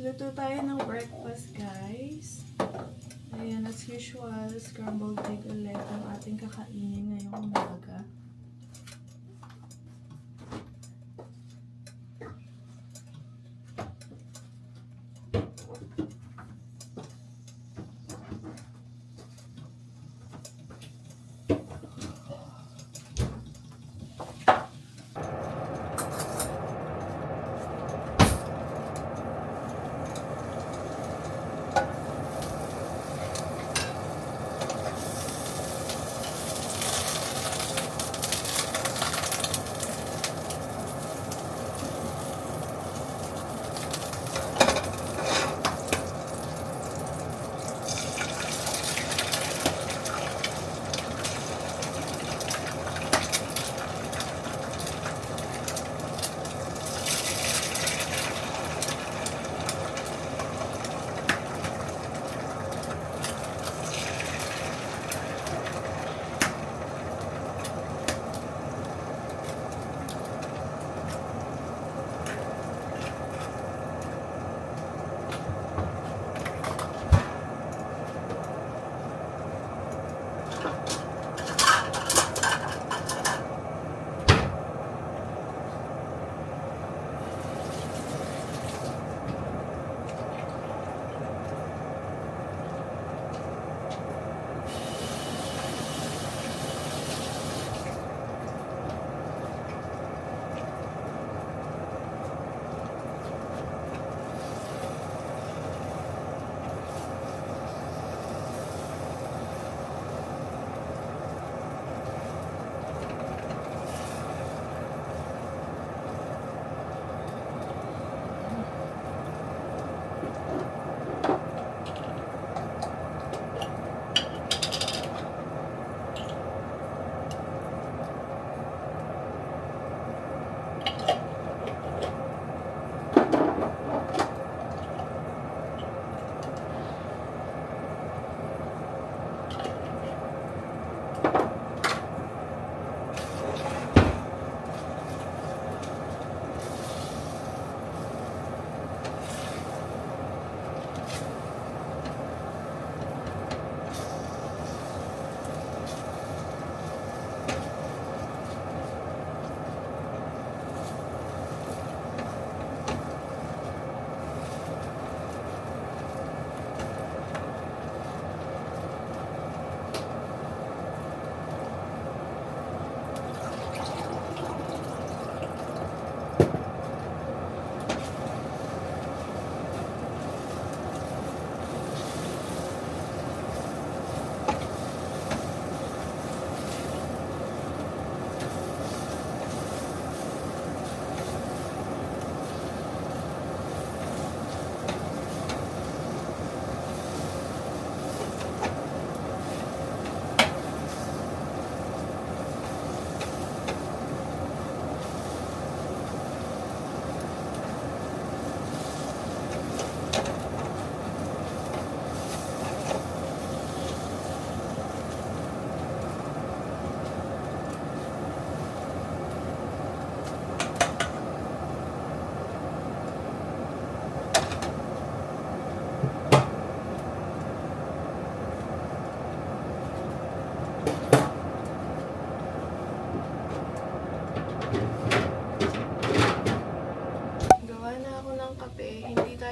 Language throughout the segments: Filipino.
Luto tayo ng breakfast, guys. Ayan, as usual, scrambled egg ulit ang ating kakainin ngayong umaga.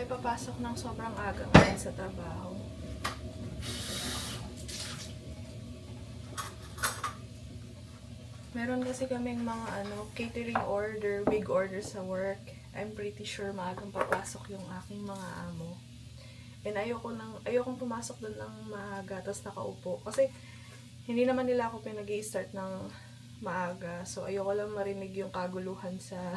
Papasok ng sobrang aga ngayon sa trabaho. Meron kasi kaming mga catering order, big order sa work. I'm pretty sure maagang papasok yung aking mga amo. And ayokong pumasok doon ng maaga tapos nakaupo. Kasi hindi naman nila ako pinag-i-start ng maaga. So ayoko lang marinig yung kaguluhan sa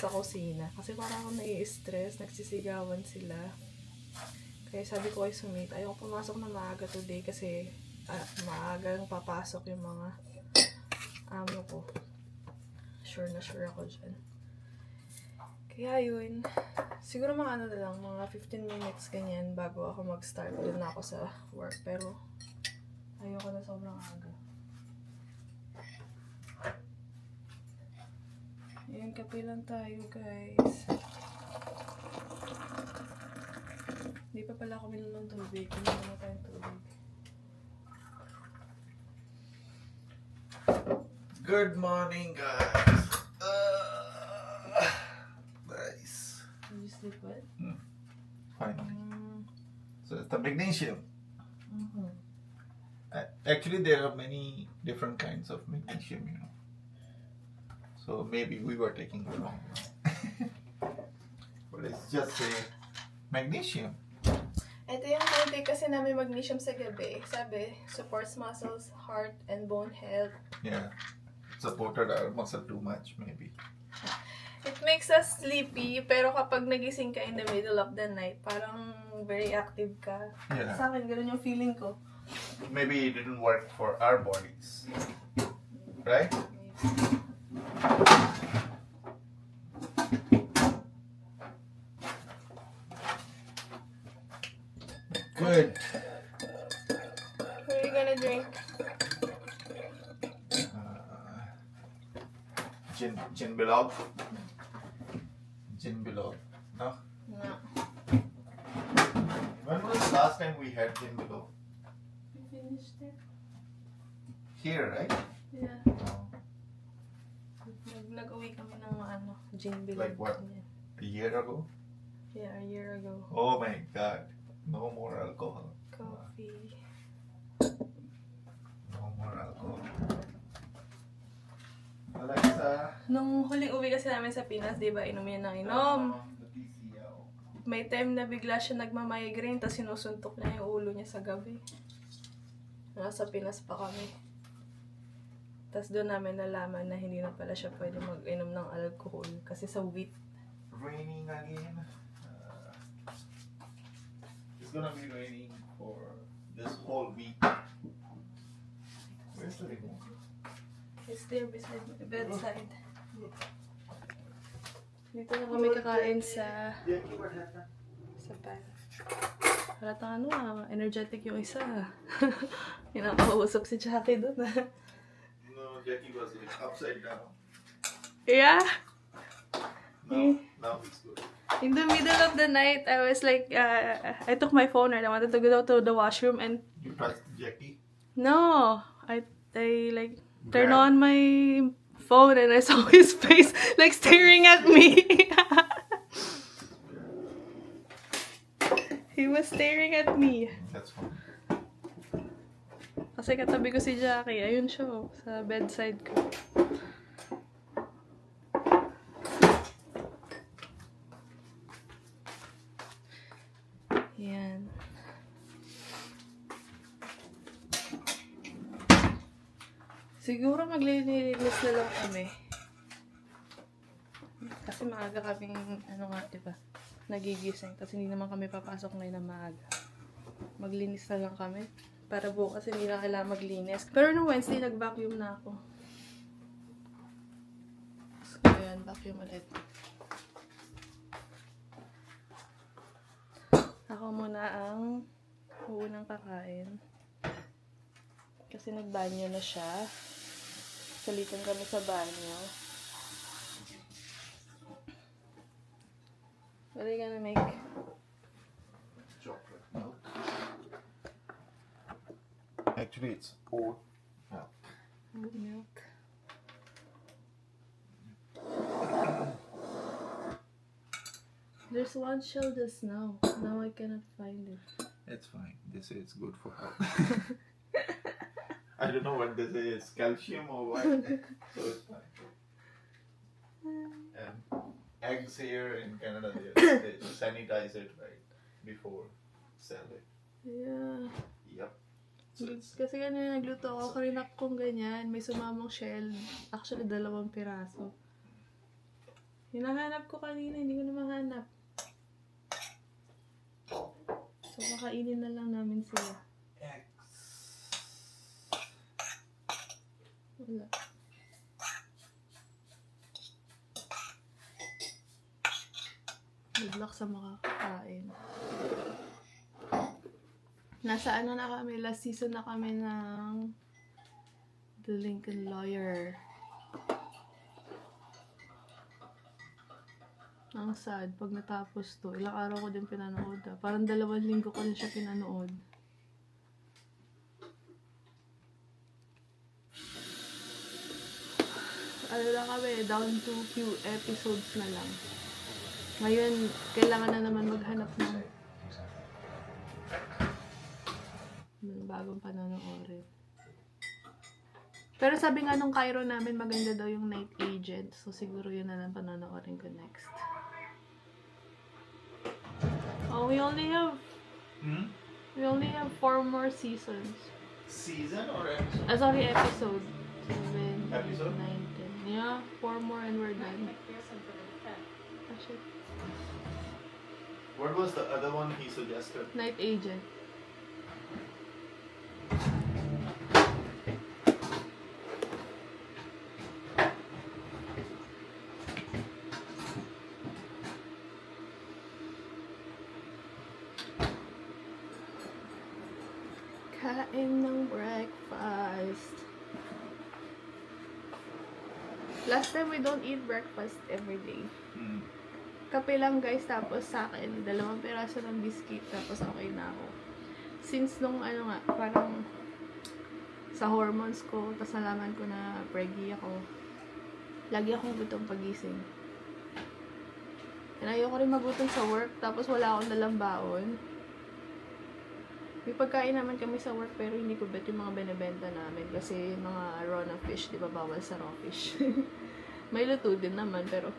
kusina. Kasi parang ako nai-stress, nagsisigawan sila. Kaya sabi ko kay Sumit, ayoko pumasok na maaga today kasi maagang papasok yung mga amo ko. Sure na sure ako dyan. Kaya yun, siguro mga na lang, mga 15 minutes ganyan bago ako mag-start. Doon na ako sa work. Pero ayoko na sobrang aga. Ayan, kape lang tayo, guys. Hindi pa pala ako minum ng tubig. Minum na tayong tubig. Good morning, guys. Nice. Did you sleep well? Finally. So it's the magnesium. Mm-hmm. Actually, there are many different kinds of magnesium, you know. So maybe we were taking the wrong one. But it's just a magnesium. Ito yung intake kasi namin magnesium sa gabi. Sabi, supports muscles, heart, and bone health. Yeah. It supported our muscle too much, maybe. It makes us sleepy, pero kapag nagising ka in the middle of the night, parang very active ka. Yeah. Sa akin, ganun yung feeling ko. Maybe it didn't work for our bodies. Right? Good. What are you gonna drink? Gin Bilog. Gin Bilog. No? No. When was the last time we had Gin Bilog? We finished it? Here, right? Yeah. Nag-uwi kami ng gin bilog. Like what? A year ago? Yeah, a year ago. Oh my God. No more alcohol. Coffee. No more alcohol. Alexa. Nung huling uwi kasi namin sa Pinas, di ba, inom yan ng inom. May time na bigla siya nagmamigraine, tapos sinusuntok niya yung ulo niya sa gabi. Nasa Pinas pa kami. Tapos doon namin nalaman na hindi na pala siya pwede mag-inom ng alcohol kasi sa wheat. Raining again. It's gonna be raining for this whole week. Where's the remote? It's there beside the bedside. Dito na kami kakain sa pan. Halatang energetic yung isa. Kinakausap si Jackie doon. No, Jackie was like upside down. Yeah. Now it's good. In the middle of the night, I was like, I took my phone and I wanted to go to the washroom and You touched Jackie? no, I like turn Grab. on my phone and I saw his face like staring at me. He was staring at me. That's fine. Kasi katabi ko si Jackie. Ayun siya sa bedside ko. Yan. Siguro maglilinis na lang kami. Kasi maaga kaming, diba, nagigising. Kasi hindi naman kami papasok ngayon na maaga. Maglinis na lang kami. Para bukas hindi na kailangan maglinis. Pero nung Wednesday, nag-vacuum na ako. So, ayan, vacuum ulit. Ako muna ang unang kakain. Kasi nagbanyo na siya. Salitan kami sa banyo. What are you gonna make? Chocolate milk. Actually, it's oat milk. Oat milk. There's one shell just now. Now I cannot find it. It's fine. They say it's good for health. I don't know what they say. It's calcium or what. So it's fine. And eggs here in Canada, they sanitize it right before sell it. Yeah. Yep. So it's, Kasi ganyan nagluto ako. Karinak kong ganyan. May sumamong shell. Actually, 2 piraso. Hinahanap ko kanina. Hindi ko na mahanap. So, makainin na lang namin sila. eggs. Wala. Good luck sa makakain. Nasa na kami, last season na kami ng The Lincoln Lawyer. Ang sad, pag natapos to, ilang araw ko din pinanood. Parang 2 linggo ko rin siya pinanood. Ano lang kami, down to few episodes na lang. Ngayon, kailangan na naman maghanap ng bagong panonoorin. Pero sabi nga nung Cairo namin, maganda daw yung Night Agent. So, siguro yun na lang panonoorin ko next. Oh, we only have 4 more seasons. Season or episode? Sorry, episode. 7, Episode? 8, 9, 10. Yeah, 4 more and we're done. Oh, shit. What was the other one he suggested? Night Agent. Kain ng breakfast. Last time we don't eat breakfast every day. Kape lang guys, tapos sa akin, 2 piraso ng biscuit, tapos okay na ako. Since nung parang sa hormones ko, tapos nalaman ko na preggy ako, lagi akong gutom pagising. And ayoko rin magutom sa work, tapos wala akong dalang baon. May pagkain naman kami sa work, pero hindi ko bet yung mga binibenta namin, kasi mga raw na fish, di ba bawal sa raw fish. May luto din naman, pero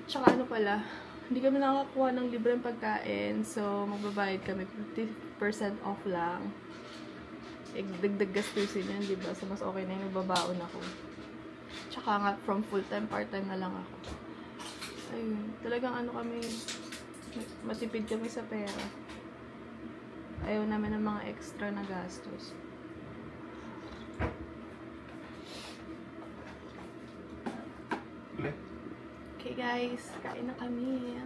tsaka pala, hindi kami nakakuha ng libreng pagkain, so magbabayad kami 50% off lang. Dagdag gastusin yan, di ba? So mas okay na yung magbabaon ako. Tsaka nga, from full-time, part-time na lang ako. Ayun, talagang kami, matipid kami sa pera. Ayaw namin ng mga extra na gastos. Okay guys, kain na kami.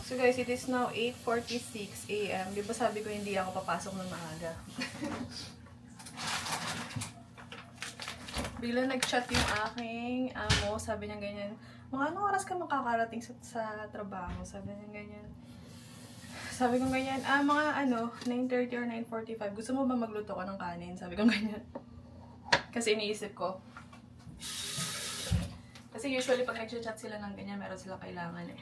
So guys, it is now 8:46 AM. Di ba sabi ko hindi ako papasok ng maaga? Bigla nag-chat yung aking amo. Sabi niya ganyan, mga anong oras ka makakarating sa trabaho? Sabi niya ganyan. Sabi ko ganyan, mga 9:30 or 9:45. Gusto mo ba magluto ka ng kanin? Sabi ko ganyan. Kasi iniisip ko. Kasi usually pag nag-chat sila ng ganyan, meron sila kailangan eh.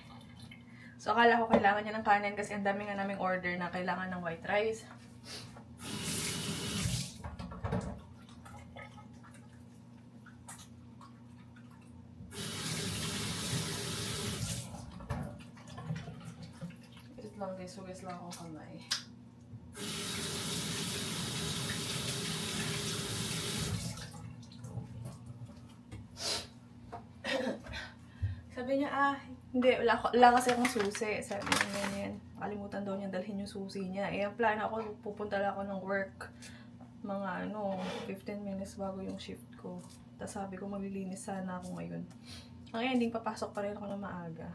So, akala ko kailangan niya ng kanin kasi ang dami nga naming order na kailangan ng white rice. Wait lang guys, hugas lang akong kamay. Sabi niya, hindi, wala kasi akong susi. Sabi niya ganyan. Nakalimutan daw niya dalhin yung susi niya. Eh, ang plano ako, pupunta lang ako ng work. Mga 15 minutes bago yung shift ko. Tapos sabi ko, maglilinis sana ako ngayon. Ngayon, hindi papasok pa rin ako na maaga.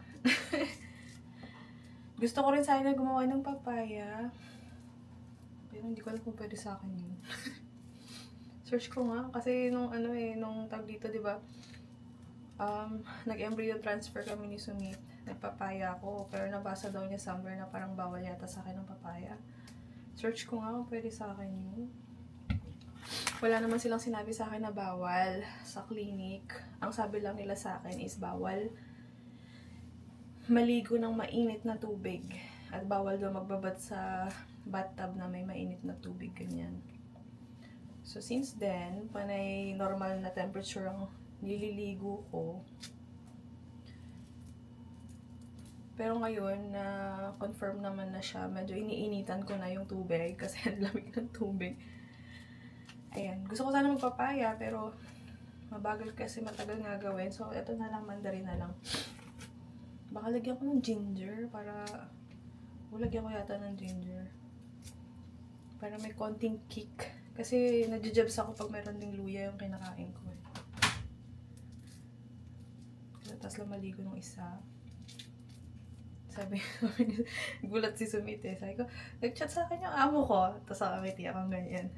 Gusto ko rin sana gumawa ng papaya. Pero hindi ko alam kung pwede sa akin yun. Search ko nga. Kasi nung nung tag dito, di ba? Nag-embryo transfer kami ni Sumit. Nagpapaya ako. Pero nabasa daw niya somewhere na parang bawal yata sa akin ng papaya. Search ko nga kung pwede sa akin yun. Wala naman silang sinabi sa akin na bawal sa clinic. Ang sabi lang nila sa akin is bawal maligo ng mainit na tubig. At bawal daw magbabad sa bathtub na may mainit na tubig. Ganyan. So since then, panay normal na temperature ang nililigo ko. Pero ngayon, na confirm naman na siya. Medyo iniinitan ko na yung tubig kasi ang lamig ng tubig. Ayan. Gusto ko sana magpapaya pero mabagal kasi matagal nga gawin. So, ito na lang, mandarin na lang. Baka lagyan ko ng ginger para... Lagyan ko yata ng ginger. Para may konting kick. Kasi nadjujabs ako pag meron ding luya yung kinakain ko eh. Tapos lang maligo nung isa. Sabi gulat si Sumite. Sabi ko, nag-chat sa akin yung amo ko. Tapos nakangiti akong ganyan.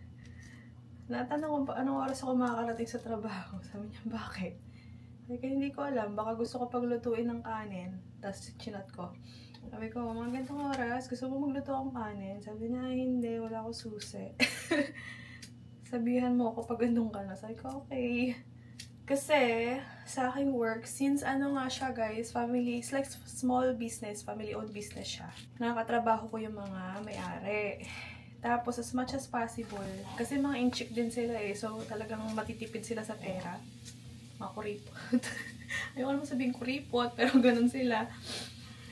Natanong ko pa, anong oras ako makakarating sa trabaho? Sabi niya, bakit? Sabi ko, hindi ko alam. Baka gusto ko paglutuin ng kanin. Tapos chinat ko. Sabi ko, mga gantong oras, gusto mo magluto akong kanin? Sabi niya, hindi, wala ako susi. Sabihan mo ako pag andun ka na. Sabi ko, okay. Kasi, sa aking work, since ano nga siya guys, family, it's like small business, family-owned business siya. Nakakatrabaho ko yung mga may-ari. Tapos, as much as possible, kasi mga inchik din sila eh, so talagang matitipid sila sa pera. Mga kuripot. Ayoko naman sabihin kuripot, pero ganun sila.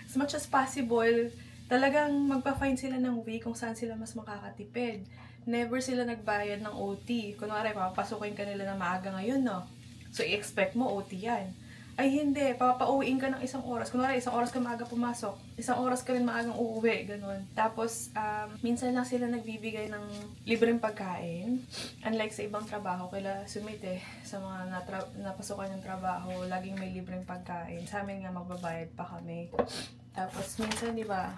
As much as possible, talagang magpa-find sila ng way kung saan sila mas makakatipid. Never sila nagbayad ng OT. Kunwari, papapasukin ka nila na maaga ngayon, no? So, i-expect mo OT yan. Ay, hindi. Papauwiin ka ng isang oras. Kunwari, isang oras ka maaga pumasok. Isang oras ka rin maagang uuwi. Ganun. Tapos, minsan lang sila nagbibigay ng libreng pagkain. Unlike sa ibang trabaho, kaila Sumite, sa mga napasukan ng trabaho, laging may libreng pagkain. Sa amin nga, magbabayad pa kami. Tapos, minsan, di ba,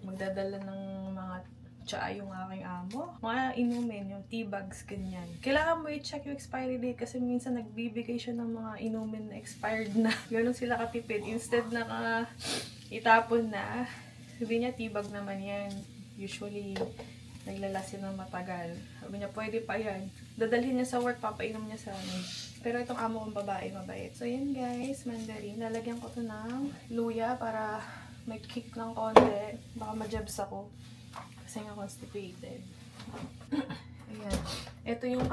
magdadala ng mga tsaa yung aking amo. Mga inumin, yung tea bags, ganyan. Kailangan mo i-check yung expiry date kasi minsan nagbibigay siya ng mga inumin na expired na. Ganun sila katipid. Instead na itapon na, sabi niya, tea bag naman yan. Usually, naglalasin ng matagal. Sabi niya, pwede pa yan. Dadalhin niya sa work, papainom niya sa amin. Pero itong amo kong babae, mabait. So, yan guys, mandarin. Lalagyan ko to ng luya para may kick ng konti. Baka ma-jabs ako. Kasi nga constipated. Ayan. Ito yung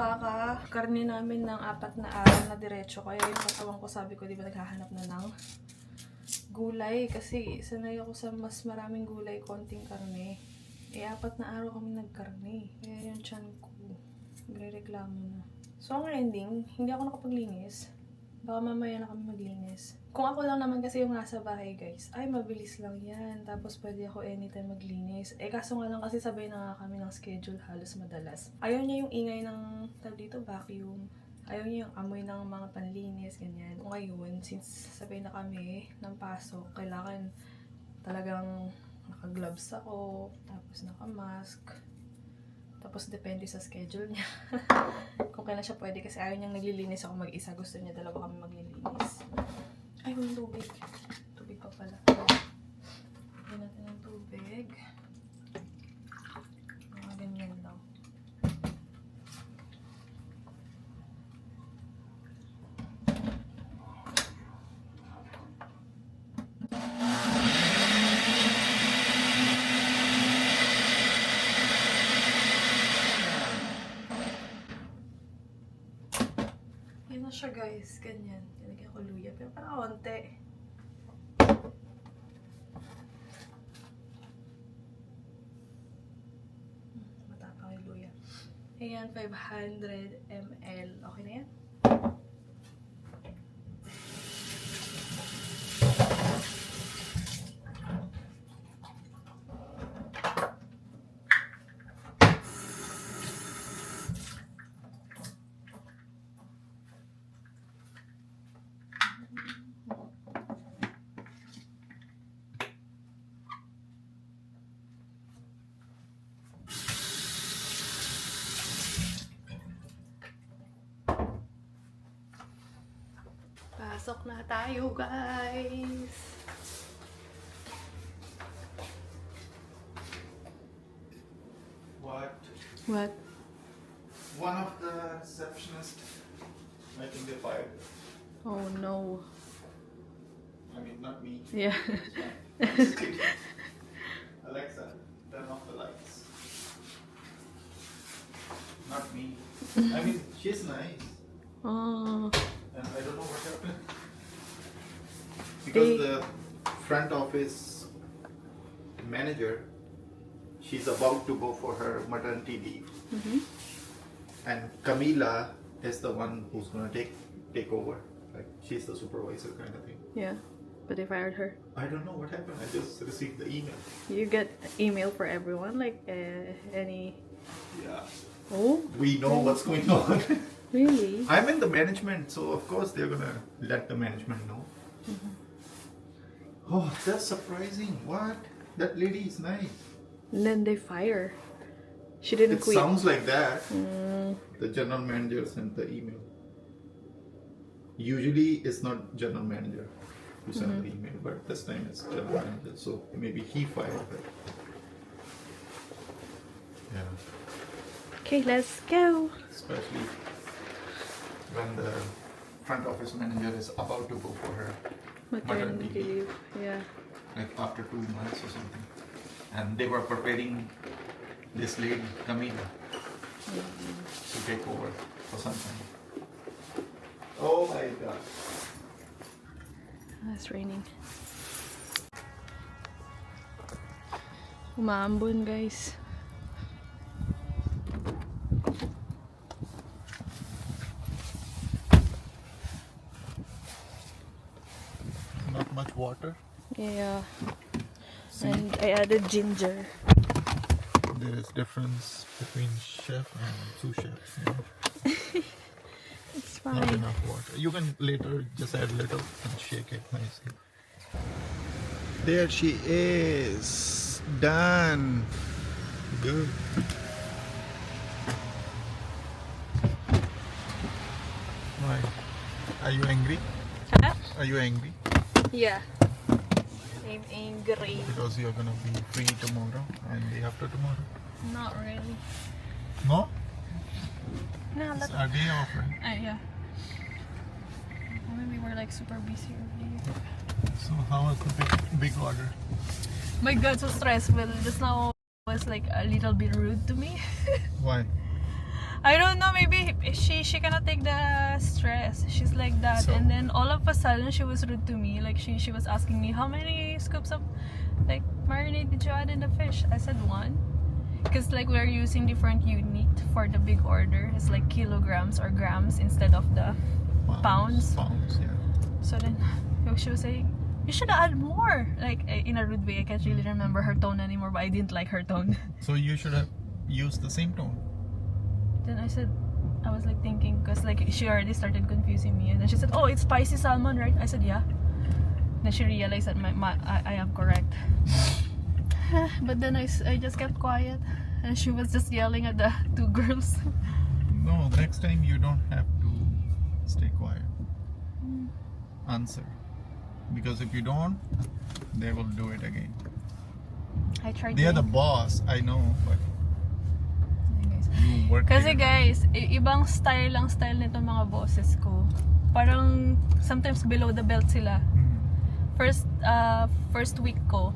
karne namin ng 4 na araw na diretso. Kaya yung katawan ko, sabi ko, di ba naghahanap na ng gulay. Kasi sanay ako sa mas maraming gulay, konting karne. 4 na araw kami nagkarne. Kaya yung tiyan ko, nagre-reklamo na. So, ang ending, hindi ako nakapaglinis. Baka mamaya na kami maglinis. Kung ako lang naman kasi yung nasa bahay, guys, ay mabilis lang yan. Tapos pwede ako anytime maglinis. Kaso nga lang kasi sabay na nga kami ng schedule halos madalas. Ayaw niya yung ingay ng, dito, vacuum. Ayaw niya yung amoy ng mga panlinis, ganyan. Ngayon, since sabay na kami ng pasok, kailangan talagang naka-gloves ako, tapos naka-mask. Tapos depende sa schedule niya. Kung kailan siya pwede kasi ayaw niyang naglilinis ako mag-isa. Gusto niya dalawa kami maglilinis. Ay, yung tubig. Tubig pa pala. Lagyan natin ng tubig. Mga ganyan lang. Yan na siya guys. Ganyan. Nilagyan ko luya. Pero parang konti. Matapang yung luya. Ayan, 500 ml. Okay na yan? Pasok na tayo, guys! What? One of the receptionists, I think they fired. Oh no. I mean, not me. Yeah. Just kidding. Alexa, turn off the lights. Not me. I mean, she's nice. Oh. And I don't know what happened. Because They- the front office manager, she's about to go for her maternity leave. Mm-hmm. And Camila is the one who's gonna take over. Like she's the supervisor kind of thing. Yeah. But they fired her. I don't know what happened. I just received the email. You get email for everyone, like any. Yeah. Oh, We know what's going on. really? I'm in the management, so of course they're gonna let the management know. Oh, that's surprising. What? That lady is nice. And then they fire. She didn't It quit. sounds like that. Mm, The general manager sent the email. Usually it's not general manager who sent the email, but this time it's general manager, so maybe he fired her. Yeah. okay, let's go. Especially when the front office manager is about to go for her Maternity leave. leave. Yeah. Like after 2 months or something. And they were preparing this lady, Camila, to take over for some time. Oh my god. It's raining. Umaambon, guys. Not much water. Yeah. See, And I added ginger. there is difference between chef and sous chef. You know? It's Not fine. enough water. You can later just add little and shake it nicely. There she is. Done. Good. Right. Are you angry? Huh? Are you angry? Yeah. I'm angry. Because you're gonna be free tomorrow and day after tomorrow. Not really. No? No, It's let's. our day off, right? Yeah. Maybe we're like super busy earlier. So how was the big order? My God, so stressful. Just now was like a little bit rude to me. Why? I don't know, maybe she cannot take the stress. She's like that. So- And then all of a sudden she was rude to me. Like she was asking me how many scoops of like marinade did you add in the fish? I said 1. Because like we're using different unit for the big order. It's like kilograms or grams instead of the Pounds? Pounds, yeah. so then she was saying you should add more. Like in a rude way. I can't really remember her tone anymore, but I didn't like her tone. So you should have used the same tone. Then I was like thinking, because like she already started confusing me, and then she said, "Oh, it's spicy salmon, right?" I said, "Yeah." Then she realized that I am correct. But then I just kept quiet, and she was just yelling at the 2 girls. No, next time you don't have to stay quiet. Answer. Because if you don't, they will do it again. I tried. They are the boss, I know, but you work Kasi here. guys, ibang style nito mga bosses ko. Parang sometimes below the belt sila. First week ko,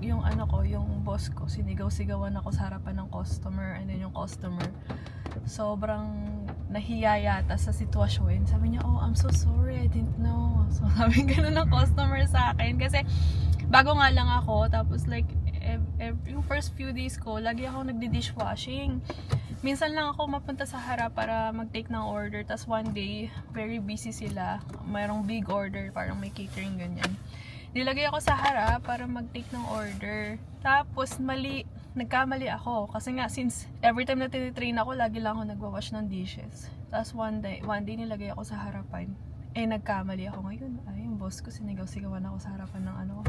yung ano ko, yung boss ko, sinigaw-sigawan ako sa harapan ng customer, and then yung customer sobrang nahiya yata sa sitwasyon. Sabi niya, "Oh, I'm so sorry, I didn't know." So sabi ganun ng customer sa akin kasi bago nga lang ako, tapos like yung first few days ko, lagi ako nagdi-dishwashing. Minsan lang ako mapunta sa harap para mag-take ng order. Tas one day, very busy sila. Mayroong big order, parang may catering ganyan. Nilagay ako sa harap para mag-take ng order. Tapos nagkamali ako. Kasi nga, since every time na tinitrain ako, lagi lang ako nagwawash ng dishes. Tapos one day nilagay ako sa harapan. Nagkamali ako ngayon. Yung boss ko, sinigaw-sigawan ako sa harapan ng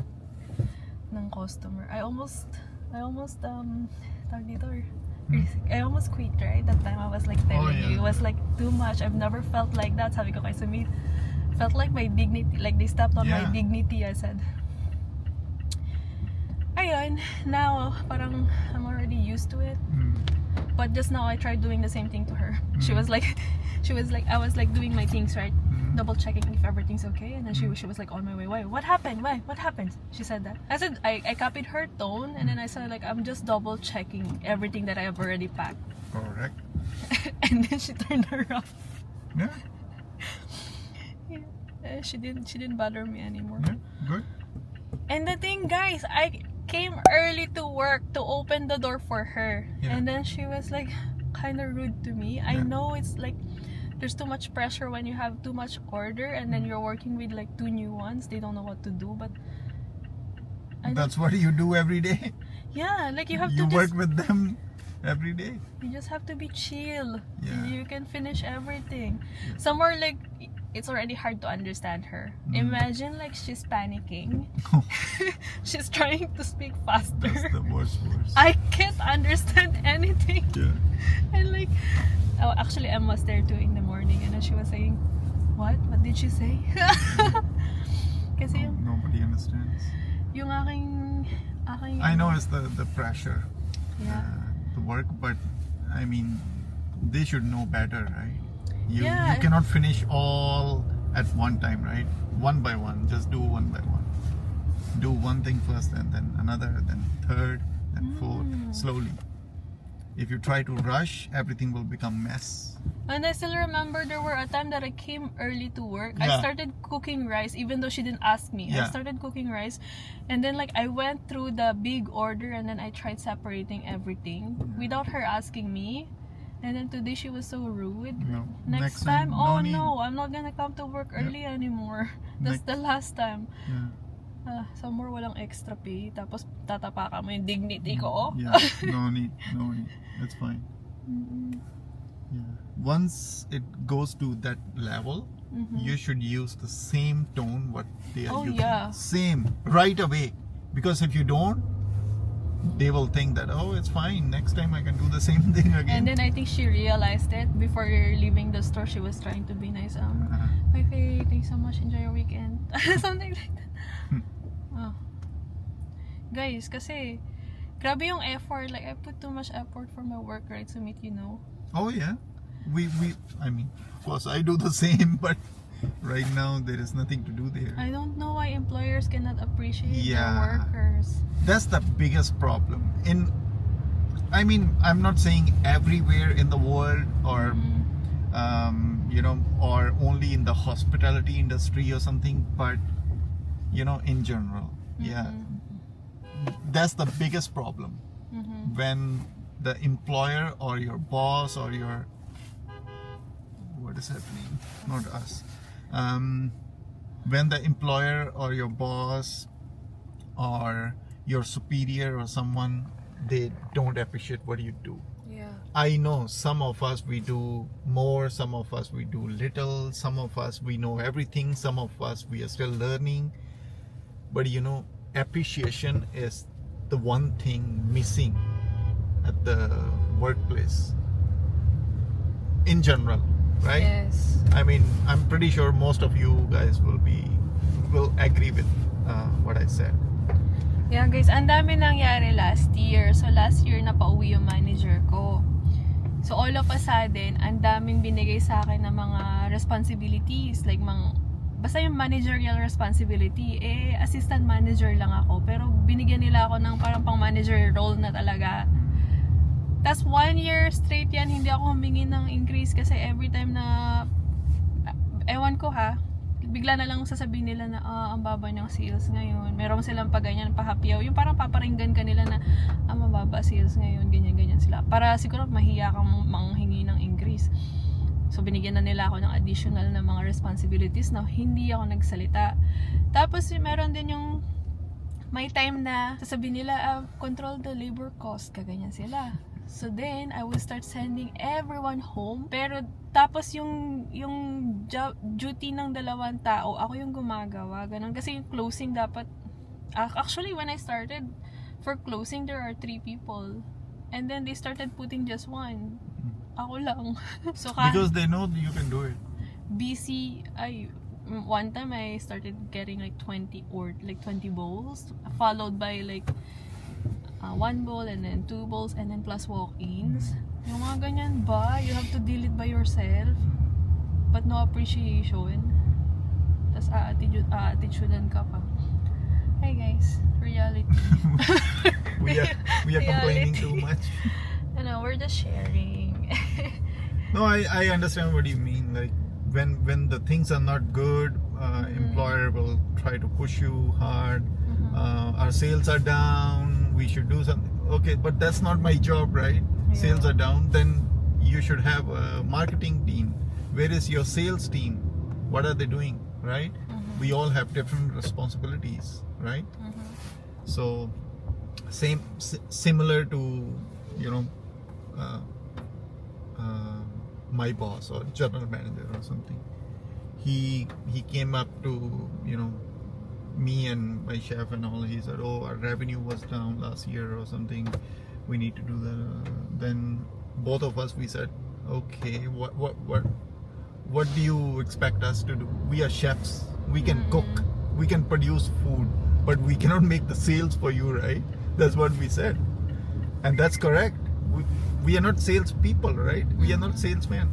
ng customer. I almost tawag dito, I almost quit, right? That time I was like telling you, it was like too much. I've never felt like that. Sabi ko kay Sumit, felt like my dignity, like they stepped on my dignity, I said. Ayun, now parang I'm already used to it. But just now I tried doing the same thing to her. She was like, I was like doing my things, right? Double checking if everything's okay, and then she was like on my way. Why? What happened? Why? What happened? She said that. I said I copied her tone, and then I said like I'm just double checking everything that I have already packed. Correct. And then she turned around. Yeah. She didn't bother me anymore. Yeah. Good. And the thing, guys, I came early to work to open the door for her, Yeah. and then she was like kind of rude to me. I know it's like there's too much pressure when you have too much order and then you're working with like 2 new ones. They don't know what to do, but That's what you do every day. yeah, like you have You to work just, with them every day. you just have to be chill. Yeah. You can finish everything. Some are like, it's already hard to understand her. Imagine like she's panicking. She's trying to speak faster. That's the worst. I can't understand anything. Yeah. And like, oh, actually, Em was there too in the morning, and then she was saying, "What? What did she say?" Kasi Nobody understands. yung aking I know it's the pressure, yeah. the work, but I mean, they should know better, right? You Yeah. cannot finish all at one time, right? One by one, just do one by one. Do one thing first, and then another, then third, then fourth, slowly. If you try to rush, everything will become mess. And I still remember there were a time that I came early to work. I Yeah. started cooking rice even though she didn't ask me. I Yeah. started cooking rice, and then like I went through the big order, and then I tried separating everything without her asking me. And then today she was so rude. No. Next time, oh need. no, I'm not gonna come to work early anymore. That's the last time. Yeah. Somewhere walang extra pay, tapos tatapakan mo yung dignity ko. Yeah. No need. That's fine. Yeah. Once it goes to that level, you should use the same tone what they are Oh, using. yeah. Same right away. Because if you don't, they will think that, oh, it's fine. Next time I can do the same thing again. And then I think she realized it before leaving the store. She was trying to be nice. Okay, thanks so much. Enjoy your weekend. Something like that. Oh. Guys, kasi grabe yung effort. Like I put too much effort for my work, right? To meet, Oh yeah. I mean, of course I do the same, but right now there is nothing to do there. I don't know why employers cannot appreciate Yeah. their workers. That's the biggest problem. I mean, I'm not saying everywhere in the world or or only in the hospitality industry or something, but in general, yeah, that's the biggest problem. When the employer or your boss or your, what does that mean? Not us. When the employer or your boss or your superior or someone, they don't appreciate what you do. Yeah. I know some of us we do more, some of us we do little, some of us we know everything, some of us we are still learning. But appreciation is the one thing missing at the workplace in general, right? Yes. I mean, I'm pretty sure most of you guys will agree with what I said. Yeah guys, ang dami nangyari last year. So last year napauwi yung manager ko. So all of a sudden, ang daming binigay sa akin ng mga responsibilities. Like basta yung managerial responsibility. Assistant manager lang ako. Pero binigyan nila ako ng parang pang manager role na talaga. Tas 1 year straight yan, hindi ako humingi ng increase kasi every time na, ewan ko ha, bigla na lang sasabihin nila na ang baba ng sales ngayon. Meron silang paganyan, pahapyaw. Yung parang paparinggan ka nila na mababa sales ngayon, ganyan-ganyan sila. Para siguro mahiya kang manghingi ng increase. So binigyan na nila ako ng additional na mga responsibilities na hindi ako nagsalita. Tapos meron din yung may time na sasabihin nila control the labor cost, kaganyan sila. So then, I will start sending everyone home. Pero tapos yung duty ng dalawang tao, ako yung gumagawa. Ganun. Kasi yung closing dapat, actually when I started, for closing there are 3 people. And then they started putting just 1. Ako lang. So Because they know you can do it. busy, one time I started getting like 20 bowls, followed by like 1 bowl and then 2 bowls and then plus walk-ins. Yung mga ganyan ba? You have to deal it by yourself. But no appreciation. Tapos attitudean ka pa. Hey guys, reality. we are complaining too much. We're just sharing. No, I understand what you mean. Like when the things are not good, employer will try to push you hard. Our sales are down. We should do something. Okay, but that's not my job, right? Yeah. Sales are down. Then you should have a marketing team. Where is your sales team? What are they doing, right? We all have different responsibilities, right? So similar to, you know, uh, my boss or general manager or something. He came up to, you know, me and my chef and all. He said, oh, our revenue was down last year or something, we need to do that. Then both of us, we said, okay, what do you expect us to do? We are chefs, we can cook, we can produce food, but we cannot make the sales for you, right? That's what we said, and that's correct. We are not salespeople, right? We are not salesmen.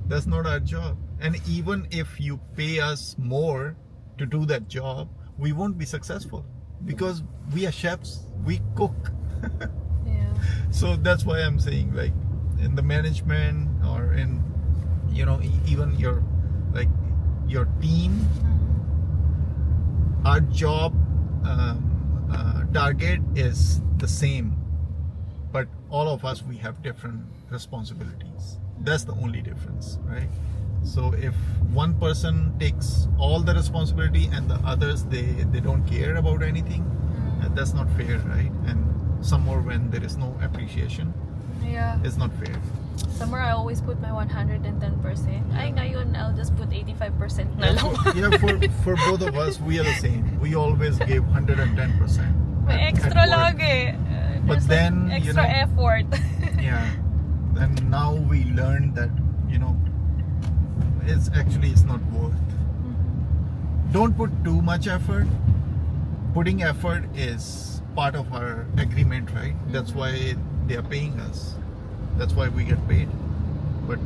That's not our job. And even if you pay us more to do that job, we won't be successful because we are chefs, we cook. Yeah. So that's why I'm saying, like, in the management or in, you know, even your, like, your team, our job target is the same, but all of us, we have different responsibilities. That's the only difference, right? So if one person takes all the responsibility and the others, they don't care about anything, that's not fair, right? And somewhere when there is no appreciation, Yeah. it's not fair. Somewhere I always put my 110%. Ay, ngayon I'll just put 85% na lang. Yeah, for both of us, we are the same. We always give 110%. May at extra work. lagi. But There's then, like you extra know, effort. Yeah, and now we learned that, you know, it's not worth. Don't put too much effort. Putting effort is part of our agreement, right? That's why they are paying us. That's why we get paid. But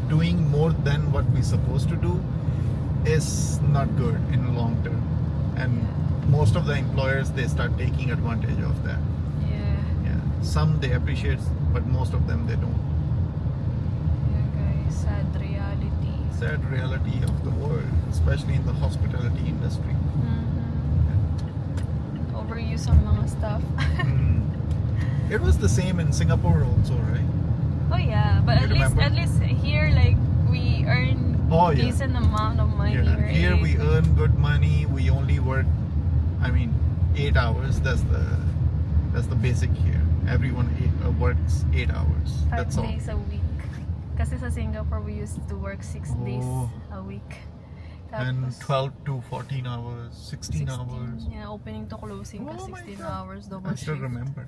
doing more than what we're supposed to do is not good in the long term. And most of the employers, they start taking advantage of that. Yeah. Yeah, some they appreciate, but most of them they don't. Yeah, guys. Sad reality. Sad reality of the world, especially in the hospitality industry. Overuse ang mga stuff. It was the same in Singapore also, right? Oh yeah, but You remember? at least here, like, we earn Oh, yeah. decent amount of money, Yeah. right? Here we earn good money. We only work, 8 hours. That's the basic here. Everyone works 8 hours. 5 That's all. days a week. Kasi sa Singapore, we used to work 6 days Oh. a week. And Tapos, 12 to 14 hours, 16 hours. Yeah, opening to closing ka, Oh my 16 God. hours, double I still shift. remember.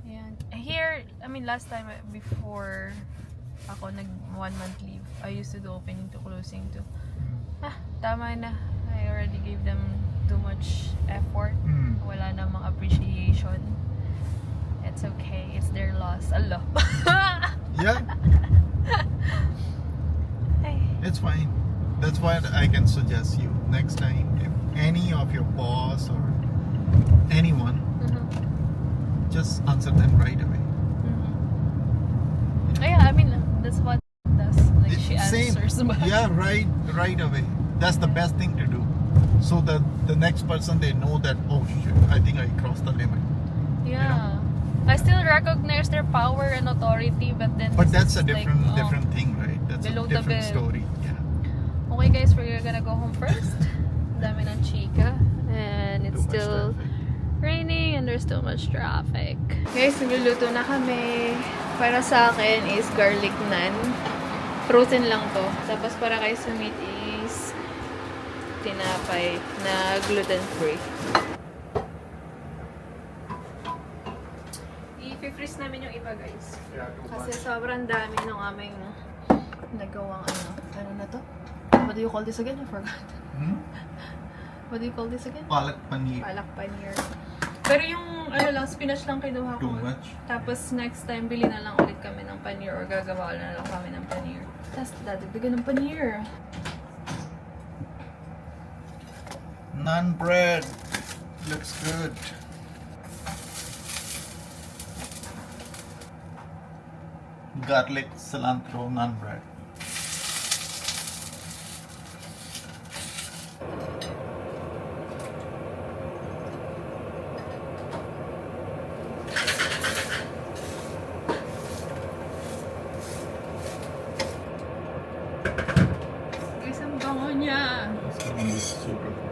Yeah. Here, last time, before ako nag 1 month leave, I used to do opening to closing too. Tama na. I already gave them too much effort. Wala namang appreciation. It's okay. It's their loss. Allah. Yeah, Ay. it's fine. That's why I can suggest you next time, if any of your boss or anyone, just answer them right away. Yeah, that's what it does. Like, she Same. answers back. Yeah, right away. That's the best thing to do. So that the next person, they know that, oh shit, I think I crossed the limit. Yeah. I still recognize their power and authority, but then But this that's is a different like, different thing, right? That's below a the different belt. story. Yeah. Okay guys, we're gonna go home first. Dami ng chika. And it's Too much still traffic. raining and there's too much traffic. Guys, nagluluto na kami. Para sa akin is garlic naan. Frozen lang to. Tapos para kay Sumit is tinapay na gluten-free. I-freeze namin yung iba, guys. Kasi sobrang dami nung aming nagawang ano na to? What do you call this again? I forgot. What do you call this again? Palak paneer. Palak paneer. Pero yung spinach lang kinuha ko. Too much. Tapos next time, bili na lang ulit kami ng paneer or gagawa na lang kami ng paneer. Tapos dadagdagan ng paneer. Naan bread. Looks good. Garlic cilantro naan bread. bango niya. This one is super good.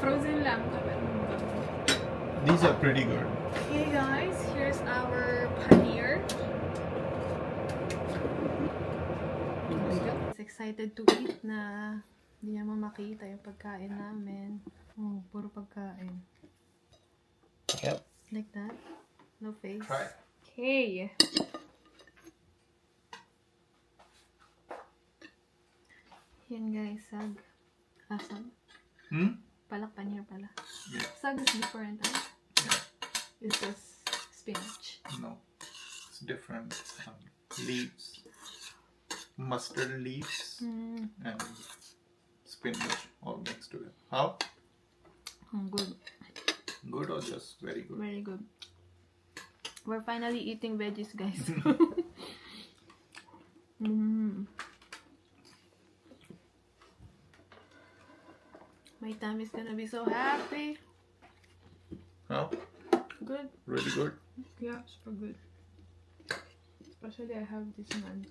Frozen lang. Kapag These are pretty good. okay guys, here's our paneer. It's excited to eat na. Hindi naman makita yung pagkain namin. Oh, puro pagkain. Yep. Like that? No face? Try. Okay. Yan guys, sag. Sag? Palak paneer pala. Yeah. Sag is different, ah? Yeah. It's just spinach. No. It's different. Leaves. Mustard leaves. And spinach all mixed together. How? Good. Good or just very good? Very good. We're finally eating veggies, guys. My tummy's gonna be so happy. How? Good. Really good? Yeah, super good. Especially I have this one.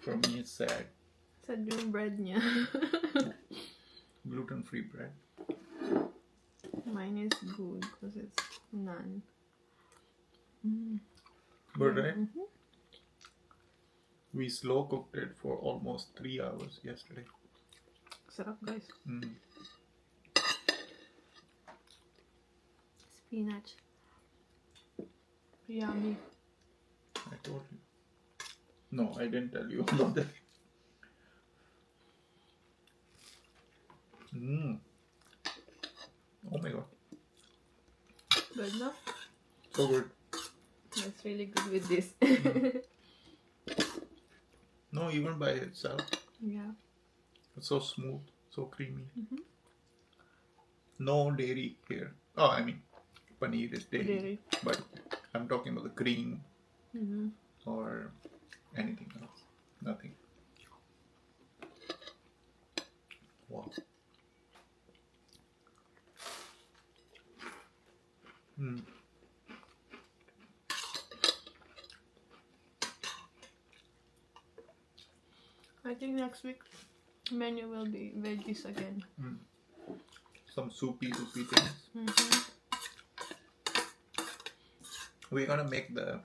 For me, it's sad. Sad yung bread niya. Gluten-free bread. Mine is good because it's naan. Good, right? We slow cooked it for almost 3 hours yesterday. Sarap, guys. Mm. Spinach. Yummy. I told you. No, I didn't tell you about that. Oh my god. Good, no? So good. That's really good with this. No, even by itself. Yeah. It's so smooth, so creamy. No dairy here. Oh, I mean, paneer is dairy. Dairy. But I'm talking about the cream or anything else. Nothing. Wow. I think next week menu will be veggies again. Some soupy things. We're gonna make the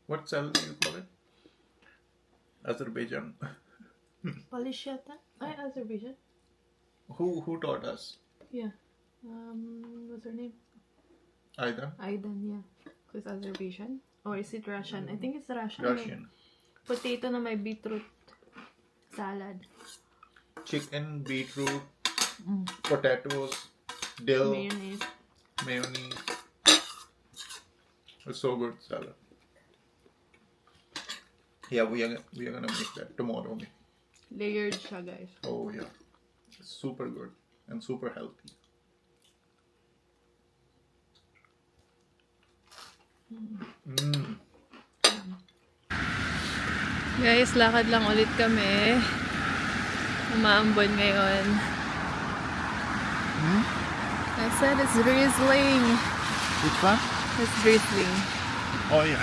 what salad do you call it? Azerbaijan. Polish yata? Ay, Azerbaijan? Who taught us? Yeah. What's her name? Either Aidan, yeah. Because Azerbaijan? Or is it Russian? I think it's Russian. Russian. Potato na may beetroot salad. Chicken, beetroot, potatoes, dill, Mayonnaise. It's so good salad. Yeah, we are gonna make that tomorrow. Layered siya, guys. Oh yeah, it's super good and super healthy. Guys, lakad lang ulit kami. Umaambon ngayon. I said it's drizzling. Which one? It's drizzling. Oh yeah.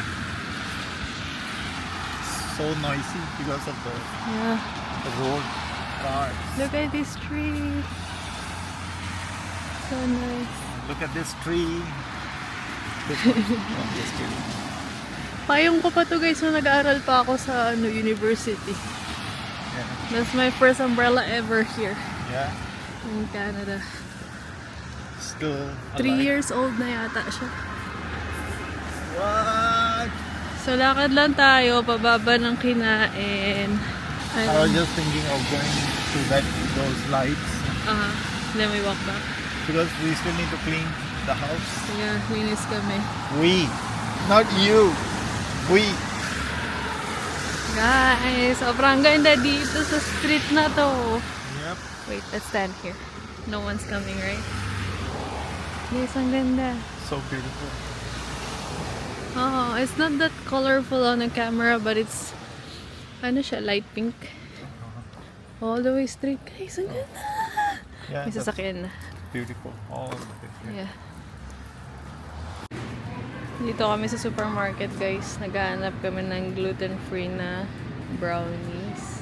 So noisy because of the Yeah. road cars. Look at this tree. So nice. Look at this tree. This one. Oh, just kidding. Payong ko pa to, guys, nung nag-aaral pa ako sa university. Yeah. That's my first umbrella ever here Yeah. in Canada. Still 3 alive. years old na yata siya. What? So, lakad lang tayo, pababa ng kinain. I was just thinking of going to those lights Then we walk back. because we still need to clean the house. Yeah, linis kami. We, not you. We. Guys, sobrang ganda dito sa street na to. Yep. Wait, let's stand here. No one's coming, right? Guys, ang ganda. So beautiful. Oh, it's not that colorful on the camera, but it's ano siya, light pink. All the way straight. Guys, ang ganda. Yeah, May that's sasakyan na. beautiful. All of it. Yeah. Dito kami sa supermarket, guys. Naghahanap kami ng gluten-free na brownies.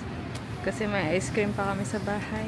Kasi may ice cream pa kami sa bahay.